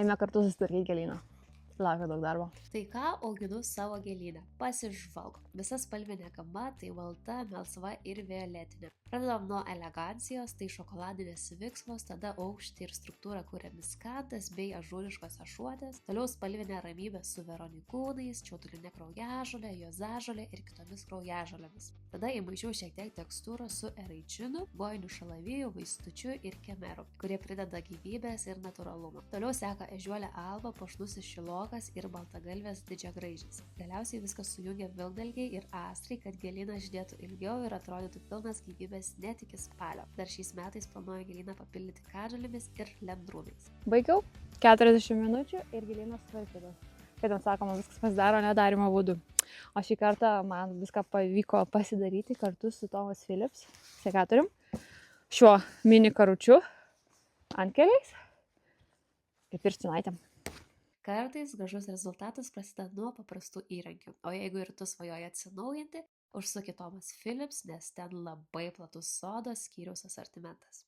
Eime kartu susitvarkyti gėlyną. Laukia daug darbo. Tai ką auginu savo gėlyne? Pasižvalg. Visa spalvinė gama tai balta, melsva ir violetinė. Pradedam nuo elegancijos, tai šokoladinės viksvos, tada aukštį ir struktūrą kuria miskantas bei ažūriškos ašuotės, toliau spalvinė ramybė su veronikūnais, čiautulinė kraujažolė, juozažolė ir kitomis kraujažolėmis. Tada įmaišiau šiek tiek tekstūros su eraičinu, bojiniu šalaviju, vaistučiu ir kemeru, kurie prideda gyvybės ir natūralumo. Toliau seka ežiuolė alba, puošnusis šilokas ir baltagalvės didžiagraižis. Galiausiai viskas sujungia vilkdalgiai ir astrai, kad gėlynas žydėtų ilgiau ir atrodytų pilnas gyvybės net iki spalio. Dar šiais metais planuoju gėlyną papildyti kadžalėmis ir lendrūnais. Baigiau 40 minučių ir gėlynas sutvarkytas. Kaip ten sakoma, viskas pasidaro nedarimo būdu. O šį kartą man viską pavyko pasidaryti kartu su Thomas Phillips sekatorium, šiuo mini karučiu, antkeliais ir pirštinaitėm. Kartais gražus rezultatas prasideda nuo paprastų įrankių, o jeigu ir tu svajoji atsinaujinti, užsuk į Thomas Phillips, nes ten labai platus sodo skyriaus asortimentas.